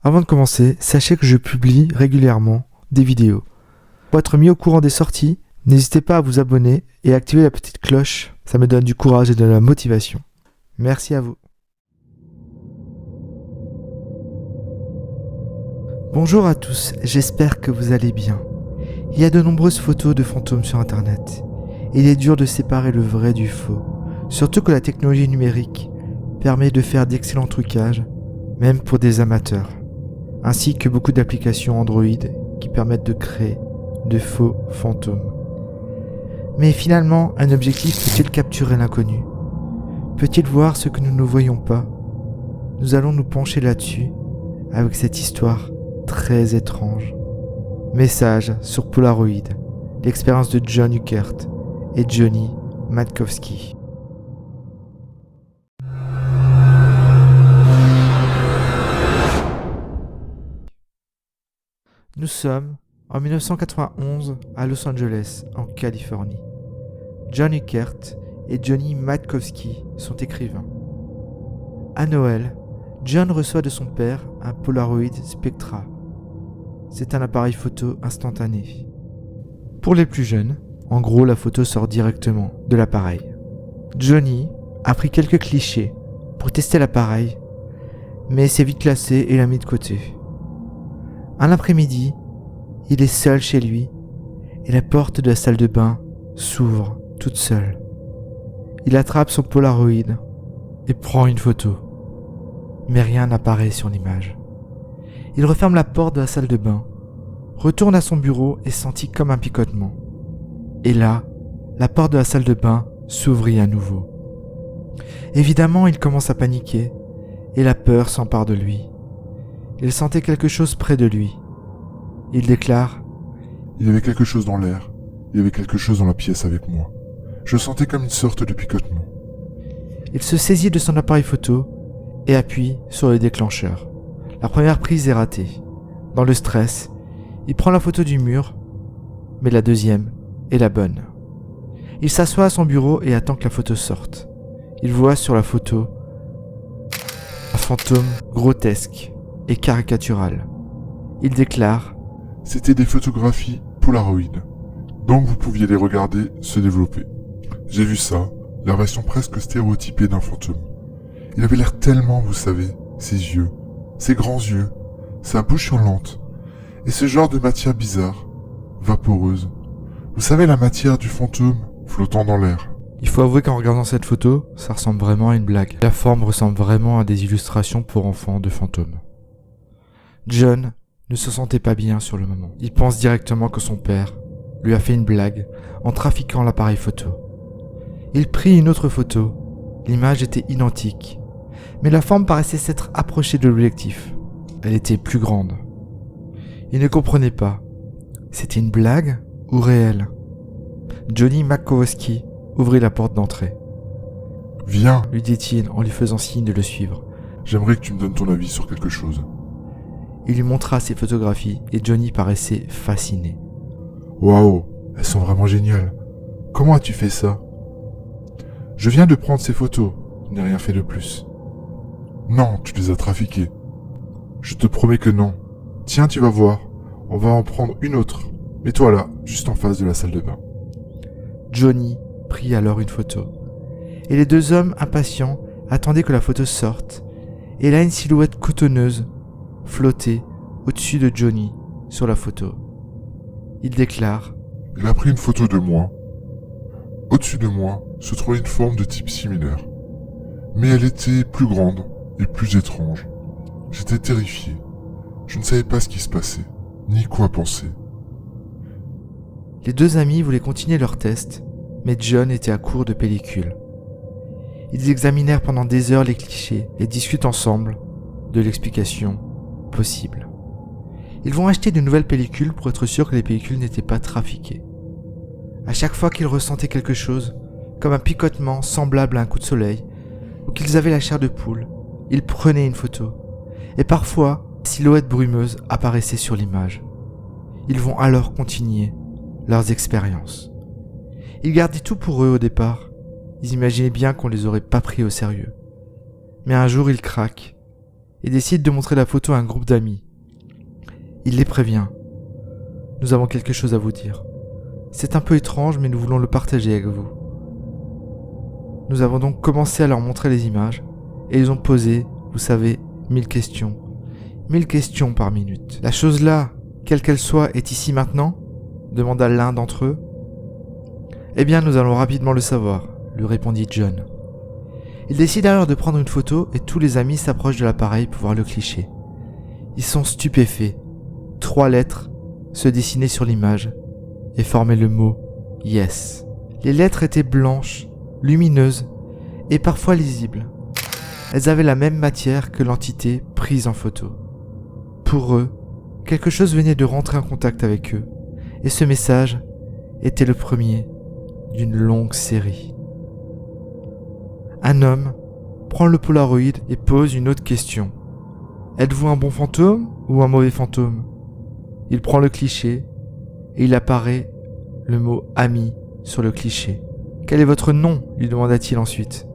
Avant de commencer, sachez que je publie régulièrement des vidéos. Pour être mis au courant des sorties, n'hésitez pas à vous abonner et à activer la petite cloche, ça me donne du courage et de la motivation. Merci à vous. Bonjour à tous, j'espère que vous allez bien. Il y a de nombreuses photos de fantômes sur internet. Il est dur de séparer le vrai du faux, surtout que la technologie numérique permet de faire d'excellents trucages, même pour des amateurs, ainsi que beaucoup d'applications Android qui permettent de créer de faux fantômes. Mais finalement, un objectif peut-il capturer l'inconnu ? Peut-il voir ce que nous ne voyons pas ? Nous allons nous pencher là-dessus avec cette histoire très étrange. Message sur Polaroid, l'expérience de John Eckert et Johnny Matkowski. Nous sommes en 1991 à Los Angeles, en Californie. John Eckert et Johnny Matkowski sont écrivains. À Noël, John reçoit de son père un Polaroid Spectra. C'est un appareil photo instantané. Pour les plus jeunes, en gros la photo sort directement de l'appareil. Johnny a pris quelques clichés pour tester l'appareil, mais s'est vite lassé et l'a mis de côté. Un après-midi, il est seul chez lui et la porte de la salle de bain s'ouvre toute seule. Il attrape son Polaroid et prend une photo. Mais rien n'apparaît sur l'image. Il referme la porte de la salle de bain, retourne à son bureau et sentit comme un picotement. Et là, la porte de la salle de bain s'ouvrit à nouveau. Évidemment, il commence à paniquer et la peur s'empare de lui. Il sentait quelque chose près de lui. Il déclare : « Il y avait quelque chose dans l'air. Il y avait quelque chose dans la pièce avec moi. Je sentais comme une sorte de picotement. » Il se saisit de son appareil photo et appuie sur le déclencheur. La première prise est ratée. Dans le stress, il prend la photo du mur, mais la deuxième est la bonne. Il s'assoit à son bureau et attend que la photo sorte. Il voit sur la photo un fantôme grotesque et caricatural. Il déclare : « C'était des photographies Polaroid, donc vous pouviez les regarder se développer. J'ai vu ça, la version presque stéréotypée d'un fantôme. Il avait l'air tellement, vous savez, ses yeux, ses grands yeux, sa bouche hurlante, et ce genre de matière bizarre, vaporeuse. Vous savez, la matière du fantôme flottant dans l'air. » Il faut avouer qu'en regardant cette photo, ça ressemble vraiment à une blague. La forme ressemble vraiment à des illustrations pour enfants de fantômes. John ne se sentait pas bien sur le moment. Il pense directement que son père lui a fait une blague en trafiquant l'appareil photo. Il prit une autre photo. L'image était identique, mais la forme paraissait s'être approchée de l'objectif. Elle était plus grande. Il ne comprenait pas. C'était une blague ou réel ? Johnny Matkowski ouvrit la porte d'entrée. « Viens, lui dit-il en lui faisant signe de le suivre. J'aimerais que tu me donnes ton avis sur quelque chose. » Il lui montra ses photographies et Johnny paraissait fasciné. « Waouh, elles sont vraiment géniales. Comment as-tu fait ça ? » ?»« Je viens de prendre ces photos, je n'ai rien fait de plus. »« Non, tu les as trafiquées. »« Je te promets que non. Tiens, tu vas voir, on va en prendre une autre. Mets-toi là, juste en face de la salle de bain. » Johnny prit alors une photo. Et les deux hommes impatients attendaient que la photo sorte. Et là, une silhouette cotonneuse flottait au-dessus de Johnny sur la photo. Il déclare : « Il a pris une photo de moi. Au-dessus de moi se trouvait une forme de type similaire. Mais elle était plus grande et plus étrange. J'étais terrifié. Je ne savais pas ce qui se passait, ni quoi penser. » Les deux amis voulaient continuer leur test, mais John était à court de pellicule. Ils examinèrent pendant des heures les clichés et discutent ensemble de l'explication possible. Ils vont acheter de nouvelles pellicules pour être sûrs que les pellicules n'étaient pas trafiquées. À chaque fois qu'ils ressentaient quelque chose, comme un picotement semblable à un coup de soleil, ou qu'ils avaient la chair de poule, ils prenaient une photo. Et parfois, une silhouette brumeuse apparaissait sur l'image. Ils vont alors continuer leurs expériences. Ils gardaient tout pour eux au départ. Ils imaginaient bien qu'on les aurait pas pris au sérieux. Mais un jour, ils craquent et décide de montrer la photo à un groupe d'amis. Il les prévient. Nous avons quelque chose à vous dire. C'est un peu étrange, mais nous voulons le partager avec vous. Nous avons donc commencé à leur montrer les images, et ils ont posé, vous savez, 1000 questions. 1000 questions par minute. La chose là, quelle qu'elle soit, est ici maintenant ? Demanda l'un d'entre eux. Eh bien, nous allons rapidement le savoir, lui répondit John. Il décide alors de prendre une photo et tous les amis s'approchent de l'appareil pour voir le cliché. Ils sont stupéfaits. 3 lettres se dessinaient sur l'image et formaient le mot « Yes ». Les lettres étaient blanches, lumineuses et parfois lisibles. Elles avaient la même matière que l'entité prise en photo. Pour eux, quelque chose venait de rentrer en contact avec eux, et ce message était le premier d'une longue série. Un homme prend le Polaroid et pose une autre question. Êtes-vous un bon fantôme ou un mauvais fantôme ? Il prend le cliché et il apparaît le mot ami sur le cliché. Quel est votre nom ? lui demanda-t-il ensuite.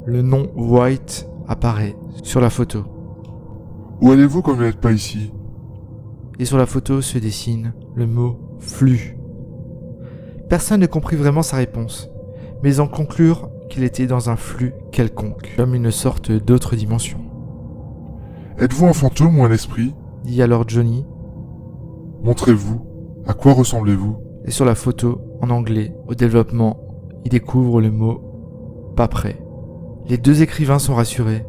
Le nom White apparaît sur la photo. Où allez-vous quand vous n'êtes pas ici ? Et sur la photo se dessine le mot flux. Personne ne comprit vraiment sa réponse, mais ils en conclurent qu'il était dans un flux quelconque, comme une sorte d'autre dimension. Êtes-vous un fantôme ou un esprit ? Dit alors Johnny, Montrez-vous. À quoi ressemblez-vous ? et sur la photo, en anglais, au développement, il découvre le mot « pas prêt ». Les deux écrivains sont rassurés.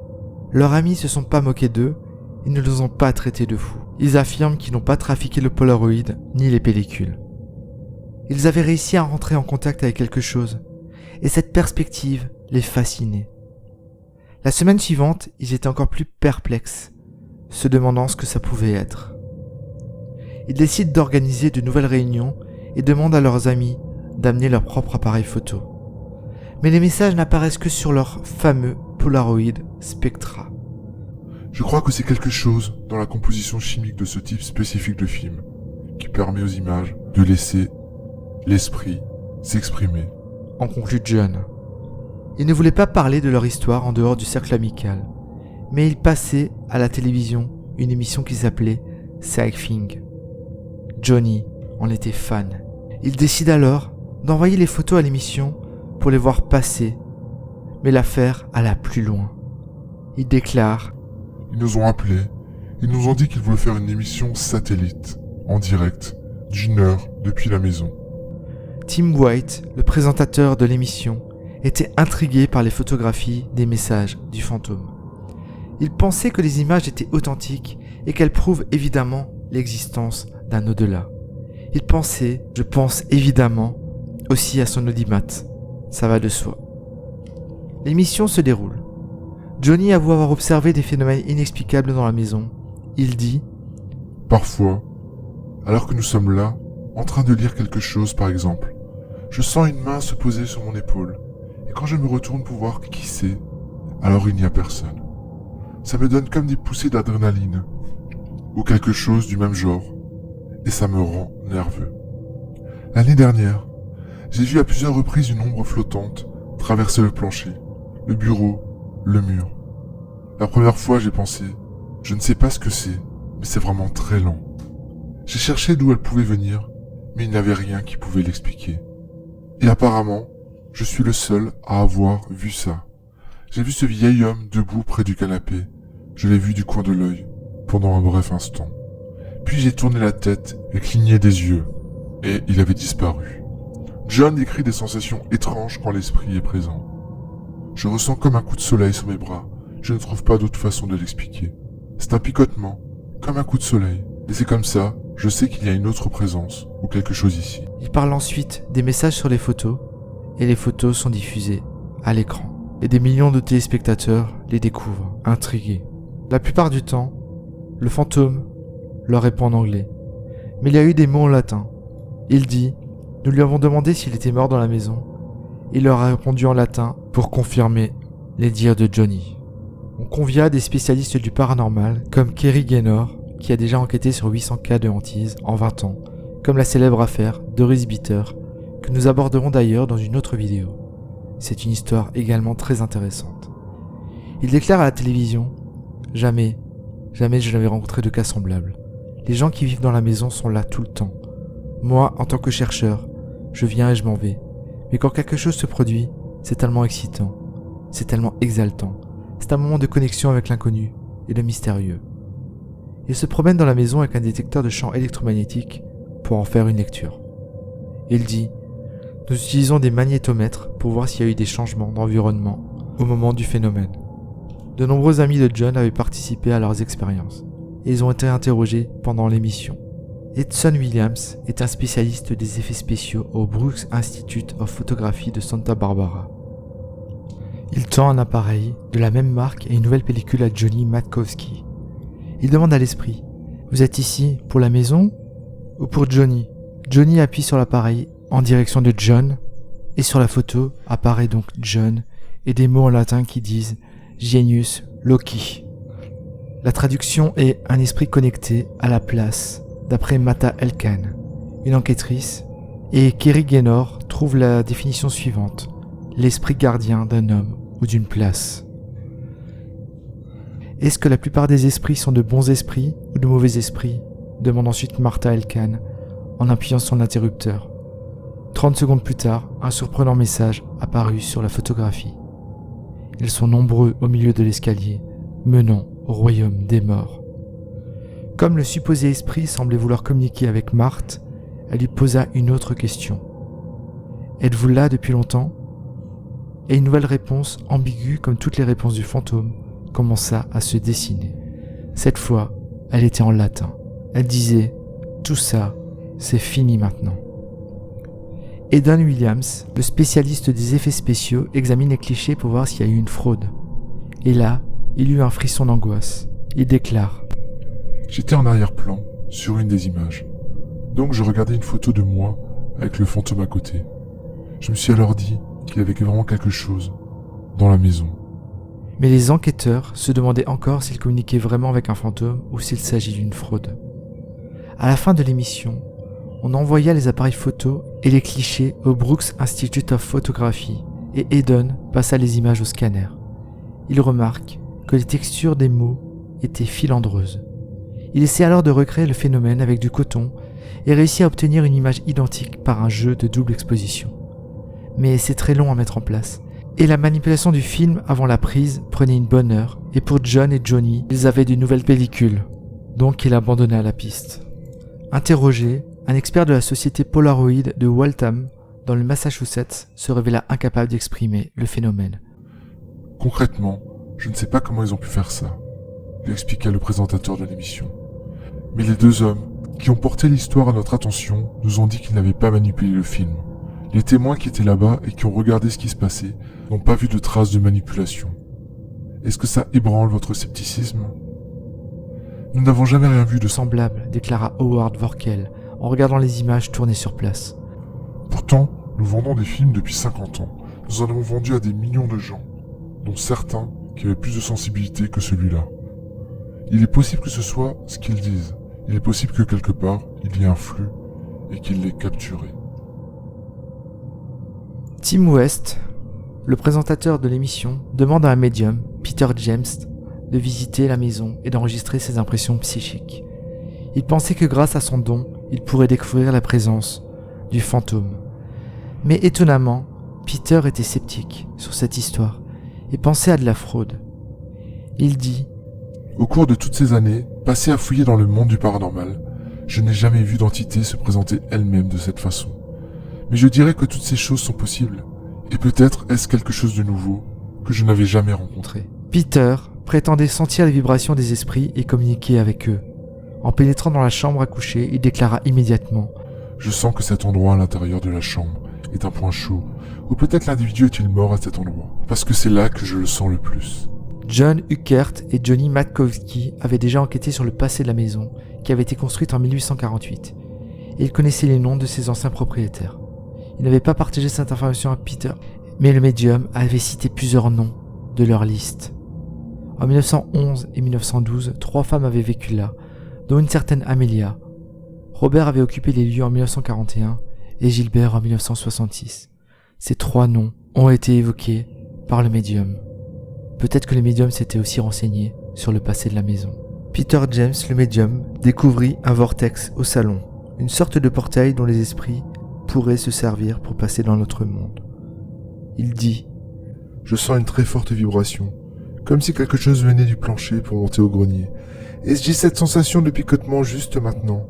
Leurs amis se sont pas moqués d'eux, ils ne les ont pas traités de fous. Ils affirment qu'ils n'ont pas trafiqué le Polaroid ni les pellicules. Ils avaient réussi à rentrer en contact avec quelque chose, et cette perspective les fascinait. La semaine suivante, ils étaient encore plus perplexes, se demandant ce que ça pouvait être. Ils décident d'organiser de nouvelles réunions et demandent à leurs amis d'amener leur propre appareil photo. Mais les messages n'apparaissent que sur leur fameux Polaroid Spectra. Je crois que c'est quelque chose dans la composition chimique de ce type spécifique de film qui permet aux images de laisser l'esprit s'exprimer. En conclut John. Ils ne voulaient pas parler de leur histoire en dehors du cercle amical, mais ils passaient à la télévision une émission qui s'appelait Sci-Fi. Johnny en était fan. Il décide alors d'envoyer les photos à l'émission pour les voir passer, mais l'affaire alla plus loin. Il déclare: Ils nous ont appelés, ils nous ont dit qu'ils voulaient faire une émission satellite, en direct, d'1 heure depuis la maison. Tim White, le présentateur de l'émission, était intrigué par les photographies des messages du fantôme. Il pensait que les images étaient authentiques et qu'elles prouvent évidemment l'existence d'un au-delà. Il pensait, je pense évidemment, aussi à son audimat. Ça va de soi. L'émission se déroule. Johnny avoue avoir observé des phénomènes inexplicables dans la maison. Il dit: Parfois, alors que nous sommes là, en train de lire quelque chose par exemple, je sens une main se poser sur mon épaule, et quand je me retourne pour voir qui c'est, alors il n'y a personne. Ça me donne comme des poussées d'adrénaline, ou quelque chose du même genre, et ça me rend nerveux. L'année dernière, j'ai vu à plusieurs reprises une ombre flottante traverser le plancher, le bureau, le mur. La première fois, j'ai pensé, je ne sais pas ce que c'est, mais c'est vraiment très lent. J'ai cherché d'où elle pouvait venir, mais il n'y avait rien qui pouvait l'expliquer. Et apparemment, je suis le seul à avoir vu ça. J'ai vu ce vieil homme debout près du canapé. Je l'ai vu du coin de l'œil, pendant un bref instant. Puis j'ai tourné la tête et cligné des yeux, et il avait disparu. John décrit des sensations étranges quand l'esprit est présent. Je ressens comme un coup de soleil sur mes bras. Je ne trouve pas d'autre façon de l'expliquer. C'est un picotement, comme un coup de soleil. Et c'est comme ça, je sais qu'il y a une autre présence, ou quelque chose ici. Il parle ensuite des messages sur les photos, et les photos sont diffusées à l'écran. Et des millions de téléspectateurs les découvrent, intrigués. La plupart du temps, le fantôme leur répond en anglais. Mais il y a eu des mots en latin. Il dit: nous lui avons demandé s'il était mort dans la maison. Il leur a répondu en latin pour confirmer les dires de Johnny. On convia des spécialistes du paranormal comme Kerry Gaynor, qui a déjà enquêté sur 800 cas de hantise en 20 ans, comme la célèbre affaire Doris Bitter, que nous aborderons d'ailleurs dans une autre vidéo. C'est une histoire également très intéressante. Il déclare à la télévision: Jamais je n'avais rencontré de cas semblables. Les gens qui vivent dans la maison sont là tout le temps. Moi, en tant que chercheur, je viens et je m'en vais. Mais quand quelque chose se produit, c'est tellement excitant, c'est tellement exaltant. C'est un moment de connexion avec l'inconnu et le mystérieux. Il se promène dans la maison avec un détecteur de champs électromagnétiques pour en faire une lecture. Il dit « Nous utilisons des magnétomètres pour voir s'il y a eu des changements d'environnement au moment du phénomène. » De nombreux amis de John avaient participé à leurs expériences et ils ont été interrogés pendant l'émission. Edson Williams est un spécialiste des effets spéciaux au Brooks Institute of Photography de Santa Barbara. Il tend un appareil de la même marque et une nouvelle pellicule à Johnny Matkowski. Il demande à l'esprit « Vous êtes ici pour la maison ou pour Johnny ?» Johnny appuie sur l'appareil en direction de John et sur la photo apparaît donc John et des mots en latin qui disent « Genius Loci ». La traduction est « un esprit connecté à la place » d'après Mata Elkan, une enquêtrice, et Kerry Gaynor trouve la définition suivante, l'esprit gardien d'un homme ou d'une place. Est-ce que la plupart des esprits sont de bons esprits ou de mauvais esprits ? Demande ensuite Martha Elkan en appuyant sur l'interrupteur. 30 secondes plus tard, un surprenant message apparut sur la photographie. Ils sont nombreux au milieu de l'escalier, menant au royaume des morts. Comme le supposé esprit semblait vouloir communiquer avec Marthe, elle lui posa une autre question. « Êtes-vous là depuis longtemps ?» Et une nouvelle réponse, ambiguë comme toutes les réponses du fantôme, commença à se dessiner. Cette fois, elle était en latin. Elle disait « Tout ça, c'est fini maintenant ». Edon Williams, le spécialiste des effets spéciaux, examine les clichés pour voir s'il y a eu une fraude. Et là, il eut un frisson d'angoisse. Il déclare « J'étais en arrière-plan, sur une des images. Donc je regardais une photo de moi, avec le fantôme à côté. Je me suis alors dit qu'il y avait vraiment quelque chose dans la maison. » Mais les enquêteurs se demandaient encore s'ils communiquaient vraiment avec un fantôme ou s'il s'agit d'une fraude. À la fin de l'émission, on envoya les appareils photo et les clichés au Brooks Institute of Photography et Edon passa les images au scanner. Il remarque que les textures des mots étaient filandreuses. Il essaie alors de recréer le phénomène avec du coton et réussit à obtenir une image identique par un jeu de double exposition. Mais c'est très long à mettre en place, et la manipulation du film avant la prise prenait une bonne heure, et pour John et Johnny, ils avaient de nouvelles pellicules, donc il abandonna la piste. Interrogé, un expert de la société Polaroid de Waltham, dans le Massachusetts, se révéla incapable d'exprimer le phénomène. Concrètement, je ne sais pas comment ils ont pu faire ça, lui expliqua le présentateur de l'émission. Mais les deux hommes qui ont porté l'histoire à notre attention nous ont dit qu'ils n'avaient pas manipulé le film. Les témoins qui étaient là-bas et qui ont regardé ce qui se passait n'ont pas vu de traces de manipulation. Est-ce que ça ébranle votre scepticisme ? Nous n'avons jamais rien vu de semblable, déclara Howard Vorkel en regardant les images tournées sur place. Pourtant, nous vendons des films depuis 50 ans. Nous en avons vendu à des millions de gens, dont certains qui avaient plus de sensibilité que celui-là. Il est possible que ce soit ce qu'ils disent. Il est possible que quelque part, il y ait un flux et qu'il l'ait capturé. Tim West, le présentateur de l'émission, demande à un médium, Peter James, de visiter la maison et d'enregistrer ses impressions psychiques. Il pensait que grâce à son don, il pourrait découvrir la présence du fantôme. Mais étonnamment, Peter était sceptique sur cette histoire et pensait à de la fraude. Il dit « Au cours de toutes ces années, passées à fouiller dans le monde du paranormal, je n'ai jamais vu d'entité se présenter elle-même de cette façon. Mais je dirais que toutes ces choses sont possibles. Et peut-être est-ce quelque chose de nouveau que je n'avais jamais rencontré. » Peter prétendait sentir les vibrations des esprits et communiquer avec eux. En pénétrant dans la chambre à coucher, il déclara immédiatement « Je sens que cet endroit à l'intérieur de la chambre est un point chaud, ou peut-être l'individu est-il mort à cet endroit, parce que c'est là que je le sens le plus. » John Uckert et Johnny Matkowski avaient déjà enquêté sur le passé de la maison, qui avait été construite en 1848, et ils connaissaient les noms de ses anciens propriétaires. Ils n'avaient pas partagé cette information à Peter, mais le médium avait cité plusieurs noms de leur liste. En 1911 et 1912, 3 femmes avaient vécu là, dont une certaine Amelia. Robert avait occupé les lieux en 1941 et Gilbert en 1966. Ces 3 noms ont été évoqués par le médium. Peut-être que le médium s'était aussi renseigné sur le passé de la maison. Peter James, le médium, découvrit un vortex au salon, une sorte de portail dont les esprits pourraient se servir pour passer dans notre monde. Il dit « Je sens une très forte vibration, comme si quelque chose venait du plancher pour monter au grenier. Et j'ai cette sensation de picotement juste maintenant.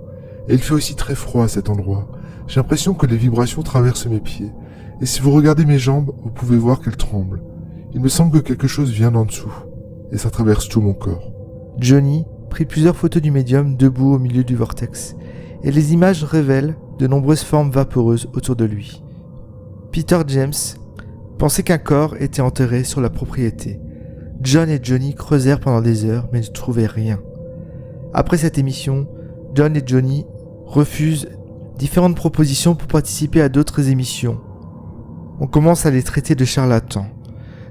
Et il fait aussi très froid à cet endroit. J'ai l'impression que les vibrations traversent mes pieds. Et si vous regardez mes jambes, vous pouvez voir qu'elles tremblent. Il me semble que quelque chose vient d'en dessous. Et ça traverse tout mon corps. » Johnny prit plusieurs photos du médium debout au milieu du vortex, et les images révèlent de nombreuses formes vaporeuses autour de lui. Peter James pensait qu'un corps était enterré sur la propriété. John et Johnny creusèrent pendant des heures, mais ne trouvaient rien. Après cette émission, John et Johnny refusent différentes propositions pour participer à d'autres émissions. On commence à les traiter de charlatans.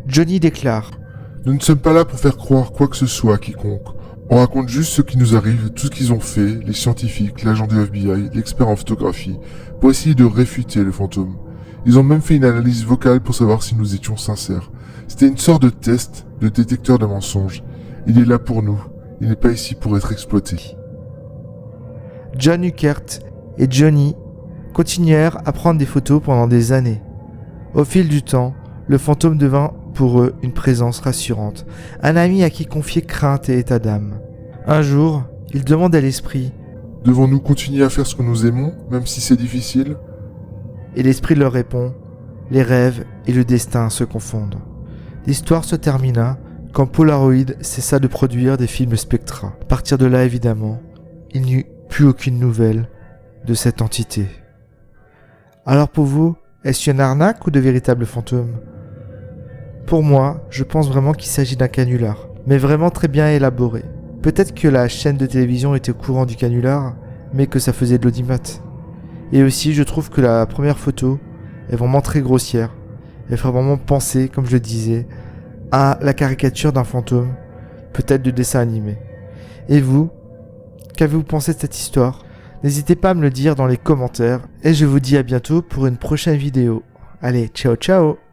Johnny déclare « Nous ne sommes pas là pour faire croire quoi que ce soit à quiconque. On raconte juste ce qui nous arrive, tout ce qu'ils ont fait, les scientifiques, l'agent du FBI, l'expert en photographie, pour essayer de réfuter le fantôme. Ils ont même fait une analyse vocale pour savoir si nous étions sincères. C'était une sorte de test, de détecteur de mensonges. Il est là pour nous. Il n'est pas ici pour être exploité. » John Uckert et Johnny continuèrent à prendre des photos pendant des années. Au fil du temps, le fantôme devint pour eux une présence rassurante, un ami à qui confier crainte et état d'âme. Un jour, ils demandent à l'esprit « Devons-nous continuer à faire ce que nous aimons, même si c'est difficile ?» Et l'esprit leur répond « Les rêves et le destin se confondent. » L'histoire se termina quand Polaroid cessa de produire des films Spectra. À partir de là, évidemment, il n'y eut plus aucune nouvelle de cette entité. Alors pour vous, est-ce une arnaque ou de véritables fantômes ? Pour moi, je pense vraiment qu'il s'agit d'un canular, mais vraiment très bien élaboré. Peut-être que la chaîne de télévision était au courant du canular, mais que ça faisait de l'audimat. Et aussi, je trouve que la première photo est vraiment très grossière. Elle fait vraiment penser, comme je le disais, à la caricature d'un fantôme, peut-être de dessin animé. Et vous, qu'avez-vous pensé de cette histoire ? N'hésitez pas à me le dire dans les commentaires, et je vous dis à bientôt pour une prochaine vidéo. Allez, ciao ciao!